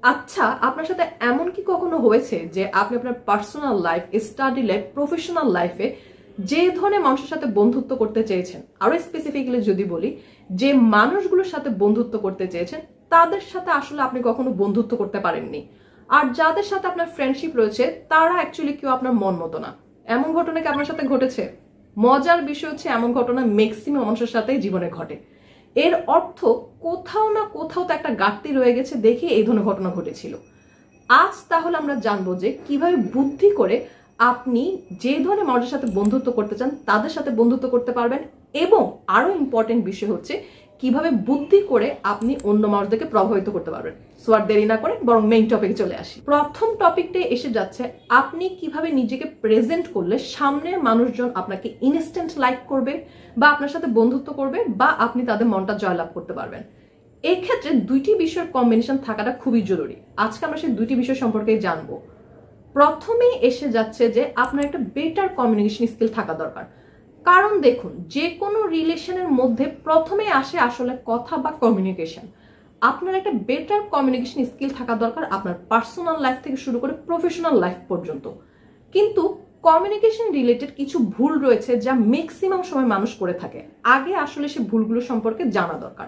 আচ্ছা, আপনার সাথে এমন কি কখনো হয়েছে যে আপনি আপনার personal life, study life, professional লাইফে যে ধরনের মানুষের সাথে বন্ধুত্ব করতে চেয়েছেন, আরো স্পেসিফিক্যালি যদি বলি, যে মানুষগুলোর সাথে বন্ধুত্ব করতে চেয়েছেন তাদের সাথে আসলে আপনি কখনো বন্ধুত্ব করতে পারেননি, আর যাদের সাথে আপনার ফ্রেন্ডশিপ রয়েছে তারা অ্যাকচুয়ালি কেউ আপনার মন মতো না? এমন ঘটনা কি আপনার সাথে ঘটেছে? মজার বিষয় হচ্ছে এমন ঘটনা ম্যাক্সিমাম মানুষের সাথেই জীবনে ঘটে। এর অর্থ কোথাও না কোথাও তো একটা ঘাটতি রয়ে গেছে দেখে এই ধরনের ঘটনা ঘটেছিল। আজ তাহলে আমরা জানবো যে কিভাবে বুদ্ধি করে আপনি যে ধরনের মানুষের সাথে বন্ধুত্ব করতে চান তাদের সাথে বন্ধুত্ব করতে পারবেন, এবং আরো ইম্পর্টেন্ট বিষয় হচ্ছে কিভাবে বুদ্ধি করে আপনি অন্য মানুষদেরকে প্রভাবিত করতে পারবেন। সো আর দেরি না করে বরং মেইন টপিকে চলে আসি। প্রথম টপিকটা এসে যাচ্ছে আপনি কিভাবে নিজেকে প্রেজেন্ট করলে সামনের মানুষজন আপনাকে ইনস্ট্যান্ট লাইক করবে বা আপনার সাথে বন্ধুত্ব করবে বা আপনি তাদের মনটা জয়লাভ করতে পারবেন। এই ক্ষেত্রে দুইটি বিষয়ের কম্বিনেশন থাকাটা খুবই জরুরি। আজকে আমরা সেই দুইটি বিষয় সম্পর্কে জানবো। প্রথমেই এসে যাচ্ছে যে আপনার একটা বেটার কমিউনিকেশন স্কিল থাকা দরকার। কারণ দেখুন, যে কোনো রিলেশনের মধ্যে প্রথমে আসে আসলে কথা বা কমিউনিকেশন। আপনার একটা বেটার কমিউনিকেশন স্কিল থাকা দরকার আপনার পার্সোনাল লাইফ থেকে শুরু করে প্রফেশনাল লাইফ পর্যন্ত। কিন্তু কমিউনিকেশন রিলেটেড কিছু ভুল রয়েছে যা ম্যাক্সিমাম সময় মানুষ করে থাকে। আগে আসলে সে ভুলগুলো সম্পর্কে জানা দরকার।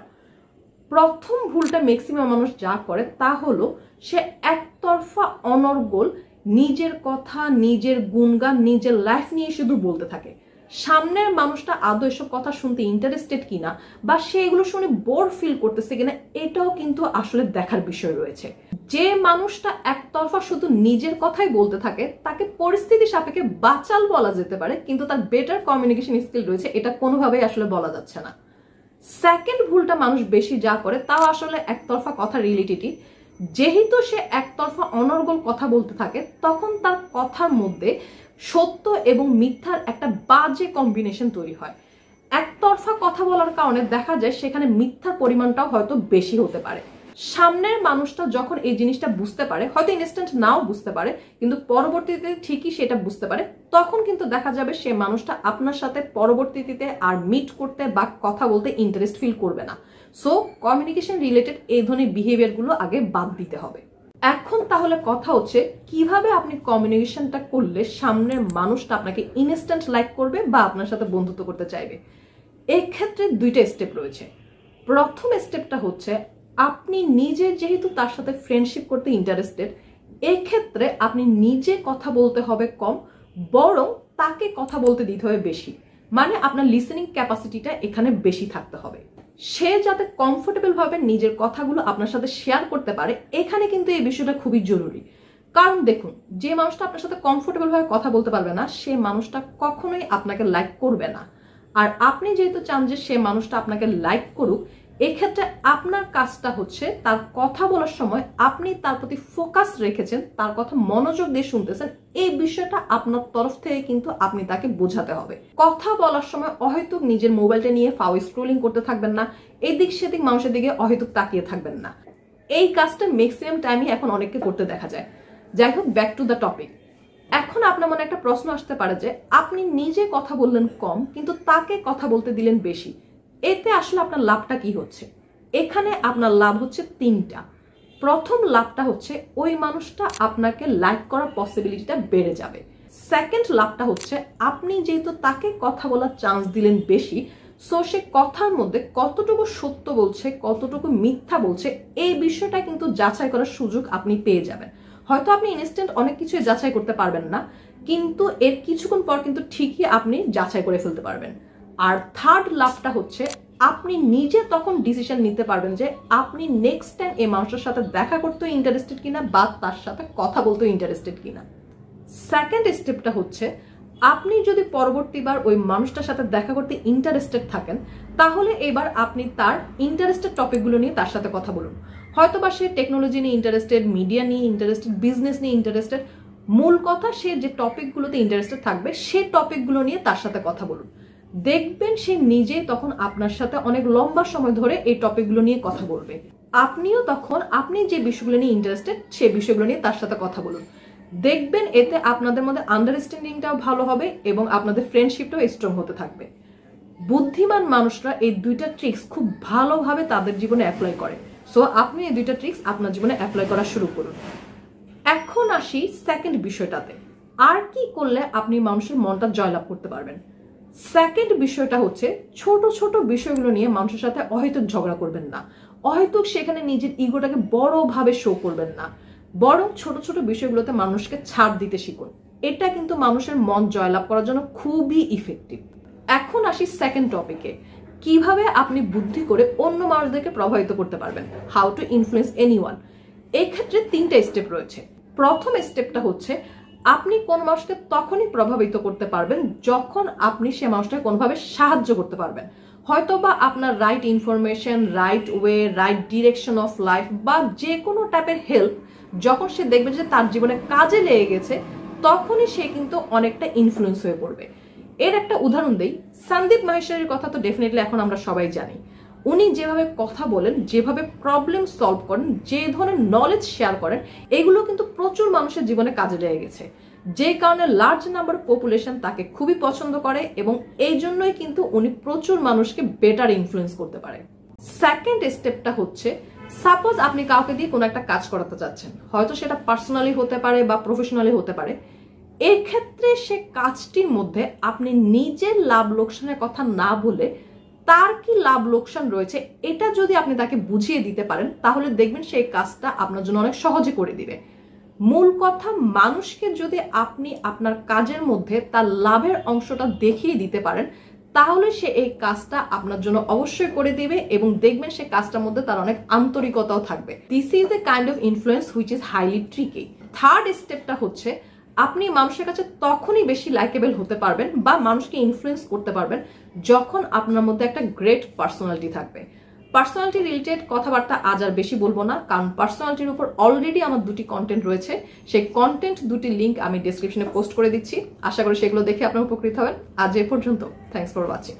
প্রথম ভুলটা ম্যাক্সিমাম মানুষ যা করে তা হলো সে একতরফা অনর্গল নিজের কথা, নিজের গুণগান, নিজের লাইফ নিয়ে শুধু বলতে থাকে। সামনের মানুষটা আদৌ এসব কথা শুনতে ইন্টারেস্টেড কিনা বা সে এগুলো শুনে বোর ফিল করতেছে কিনা এটাও কিন্তু আসলে দেখার বিষয় রয়েছে। যে মানুষটা একতরফা শুধু নিজের কথাই বলতে থাকে তাকে পরিস্থিতি সাপেক্ষে বাচাল বলা যেতে পারে, কিন্তু তার বেটার কমিউনিকেশন স্কিল রয়েছে এটা কোনোভাবেই আসলে বলা যাচ্ছে না। সেকেন্ড ভুলটা মানুষ বেশি যা করে তাও আসলে একতরফা কথা রিলেটেডই। যেহেতু সে একতরফা অনর্গল কথা বলতে থাকে তখন তার কথার মধ্যে সত্য এবং মিথ্যার একটা বাজে কম্বিনেশন তৈরি হয়। একতরফা কথা বলার কারণে দেখা যায় সেখানে মিথ্যার পরিমাণটাও হয়তো বেশি হতে পারে। সামনের মানুষটা যখন এই জিনিসটা বুঝতে পারে, হয়তো ইনস্ট্যান্ট নাও বুঝতে পারে কিন্তু পরবর্তীতে ঠিকই সেটা বুঝতে পারে, তখন কিন্তু দেখা যাবে সে মানুষটা আপনার সাথে পরবর্তীতে আর মিট করতে বা কথা বলতে ইন্টারেস্ট ফিল করবে না। সো কমিউনিকেশন রিলেটেড এই ধরনের বিহেভিয়ার গুলো আগে বাদ দিতে হবে। এখন তাহলে কথা হচ্ছে কিভাবে আপনি কমিউনিকেশনটা করলে সামনের মানুষটা আপনাকে ইনস্ট্যান্ট লাইক করবে বা আপনার সাথে বন্ধুত্ব করতে চাইবে। এই ক্ষেত্রে দুইটা স্টেপ রয়েছে। প্রথম স্টেপটা হচ্ছে আপনি নিজে যেহেতু তার সাথে ফ্রেন্ডশিপ করতে ইন্টারেস্টেড, এই ক্ষেত্রে আপনি নিজে কথা বলতে হবে কম, বরং তাকে কথা বলতে দিতে হবে বেশি। মানে আপনার লিসেনিং ক্যাপাসিটিটা এখানে বেশি থাকতে হবে। সে যাতে কমফোর্টেবল ভাবে নিজের কথাগুলো আপনার সাথে শেয়ার করতে পারে, এখানে কিন্তু এই বিষয়টা খুবই জরুরি। কারণ দেখুন, যে মানুষটা আপনার সাথে কমফোর্টেবল ভাবে কথা বলতে পারবে না সে মানুষটা কখনোই আপনাকে লাইক করবে না। আর আপনি যেহেতু চান যে সে মানুষটা আপনাকে লাইক করুক, এক্ষেত্রে আপনার কাজটা হচ্ছে তার কথা বলার সময় আপনি তার প্রতি ফোকাস রেখেছেন, তার কথা মনোযোগ দিয়ে শুনতেছেন, এই বিষয়টা আপনার তরফ থেকে কিন্তু আপনি তাকে বোঝাতে হবে। কথা বলার সময় অহেতুক নিজের মোবাইলটা নিয়ে ফাও স্ক্রলিং করতে থাকবেন না, এদিক সেদিক মানুষের দিকে অহেতুক তাকিয়ে থাকবেন না। এই কাজটা ম্যাক্সিমাম টাইমই এখন অনেককে করতে দেখা যায়। যাই হোক, ব্যাক টু দ্য টপিক। এখন আপনার মনে একটা প্রশ্ন আসতে পারে যে আপনি নিজে কথা বললেন কম কিন্তু তাকে কথা বলতে দিলেন বেশি, এতে আসলে আপনার লাভটা কি হচ্ছে? এখানে আপনার লাভ হচ্ছে তিনটা। প্রথম লাভটা হচ্ছে ওই মানুষটা আপনাকে লাইক করার পসিবিলিটিটা বেড়ে যাবে। সেকেন্ড লাভটা হচ্ছে আপনি যেহেতু তাকে কথা বলার চান্স দিলেন বেশি, সো সে কথার মধ্যে কতটুকু সত্য বলছে কতটুকু মিথ্যা বলছে এই বিষয়টা কিন্তু যাচাই করার সুযোগ আপনি পেয়ে যাবেন। হয়তো আপনি ইনস্ট্যান্ট অনেক কিছু যাচাই করতে পারবেন না, কিন্তু এর কিছুক্ষণ পর কিন্তু ঠিকই আপনি যাচাই করে ফেলতে পারবেন। আর থার্ড লাভটা হচ্ছে আপনি নিজে তখন ডিসিশন নিতে পারবেন যে আপনি নেক্সট টাইম এই মানুষের সাথে দেখা করতে ইন্টারেস্টেড কিনা বা তার সাথে কথা বলতে ইন্টারেস্টেড কিনা। সেকেন্ড স্টেপটা হচ্ছে আপনি যদি পরবর্তীবার ওই মানুষটার সাথে দেখা করতে ইন্টারেস্টেড থাকেন তাহলে এবার আপনি তার ইন্টারেস্টেড টপিকগুলো নিয়ে তার সাথে কথা বলুন। হয়তোবা সে টেকনোলজি নিয়ে ইন্টারেস্টেড, মিডিয়া নিয়ে ইন্টারেস্টেড, বিজনেস নিয়ে ইন্টারেস্টেড, মূল কথা সে যে টপিকগুলোতে ইন্টারেস্টেড থাকবে সেই টপিকগুলো নিয়ে তার সাথে কথা বলুন। দেখবেন সে নিজেই তখন আপনার সাথে অনেক লম্বা সময় ধরে এই টপিকগুলো নিয়ে কথা বলবে। আপনিও তখন আপনি যে বিষয়গুলো নিয়ে ইন্টারেস্টেড সেই বিষয়গুলো নিয়ে তার সাথে কথা বলুন। দেখবেন এতে আপনাদের মধ্যে আন্ডারস্ট্যান্ডিংটাও ভালো হবে এবং আপনাদের ফ্রেন্ডশিপটাও স্ট্রং হতে থাকবে। বুদ্ধিমান মানুষরা এই দুইটা ট্রিক্স খুব ভালোভাবে তাদের জীবনে অ্যাপ্লাই করে। সো আপনি এই দুইটা ট্রিক্স আপনার জীবনে অ্যাপ্লাই করা শুরু করুন। এখন আসি সেকেন্ড বিষয়টাতে, আর কি করলে আপনি মানুষের মনটা জয়লাভ করতে পারবেন। সেকেন্ড বিষয়টা হচ্ছে ছোট ছোট বিষয়গুলো নিয়ে মানুষের সাথে অহেতুক ঝগড়া করবেন না, অহেতুক সেখানে নিজের ইগোটাকে বড়ভাবে শো করবেন না, বরং ছোট ছোট বিষয়গুলোতে মানুষকে ছাড় দিতে শিখুন। এটা কিন্তু মানুষের মন জয়লাভ করার জন্য খুবই ইফেক্টিভ। এখন আসি সেকেন্ড টপিকে, কিভাবে আপনি বুদ্ধি করে অন্য মানুষদেরকে প্রভাবিত করতে পারবেন, হাউ টু ইনফ্লুয়েন্স এনিওয়ান। এই ক্ষেত্রে 3টা স্টেপ রয়েছে। প্রথম স্টেপটা হচ্ছে আপনি কোন মানুষকে তখনই প্রভাবিত করতে পারবেন যখন আপনি সে মানুষটাকে কোনোভাবে সাহায্য করতে পারবেন, হয়তো বা আপনার right information, right way, right direction of life বা যে কোনো টাইপের হেল্প যখন সে দেখবে যে তার জীবনে কাজে লেগে গেছে, তখনই সে কিন্তু অনেকটা ইনফ্লুয়েন্স হয়ে পড়বে। এর একটা উদাহরণ দেই, সন্দীপ মাহেশ্বরীর কথা তো ডেফিনেটলি এখন আমরা সবাই জানি। উনি যেভাবে কথা বলেন, যেভাবে প্রবলেম সলভ করেন, যে ধরনের নলেজ শেয়ার করেন, এগুলো কিন্তু প্রচুর মানুষের জীবনে কাজে লেগে গেছে, যে কারণে লার্জ নাম্বার পপুলেশন তাকে খুবই পছন্দ করে এবং এই জন্যই কিন্তু উনি প্রচুর মানুষকে বেটার ইনফ্লুয়েন্স করতে পারে। সেকেন্ড স্টেপটা হচ্ছে, সাপোজ আপনি কাউকে দিয়ে কোনো একটা কাজ করাতে চাচ্ছেন, হয়তো সেটা পার্সোনালি হতে পারে বা প্রফেশনালি হতে পারে। এক্ষেত্রে সে কাজটির মধ্যে আপনি নিজের লাভ লোকসানের কথা না বলে তার কি লাভ লোকসান রয়েছে এটা যদি আপনি তাকে বুঝিয়ে দিতে পারেন, তাহলে দেখবেন সেই কাজটা আপনার জন্য অনেক সহজে করে দিবে। মূল কথা, মানুষকে যদি আপনি আপনার কাজের মধ্যে তার লাভের অংশটা দেখিয়ে দিতে পারেন, তাহলে সে এই কাজটা আপনার জন্য অবশ্যই করে দিবে এবং দেখবেন সে কাজটার মধ্যে তার অনেক আন্তরিকতাও থাকবে। This is a kind of influence which is highly tricky. Third স্টেপটা হচ্ছে, আপনি মানুষের কাছে তখনই বেশি লাইকেবল হতে পারবেন বা মানুষকে ইনফ্লুয়েন্স করতে পারবেন যখন আপনার মধ্যে একটা গ্রেট পার্সোনালিটি থাকবে। পার্সোনালিটি রিলেটেড কথাবার্তা আজ আর বেশি বলবো না, কারণ পার্সোনালিটির উপর অলরেডি আমার 2টি কন্টেন্ট রয়েছে। সেই কন্টেন্ট 2টি লিঙ্ক আমি ডেসক্রিপশনে পোস্ট করে দিচ্ছি, আশা করি সেগুলো দেখে আপনারা উপকৃত হবেন। আজ এ পর্যন্ত, থ্যাঙ্কস ফর ওয়াচিং।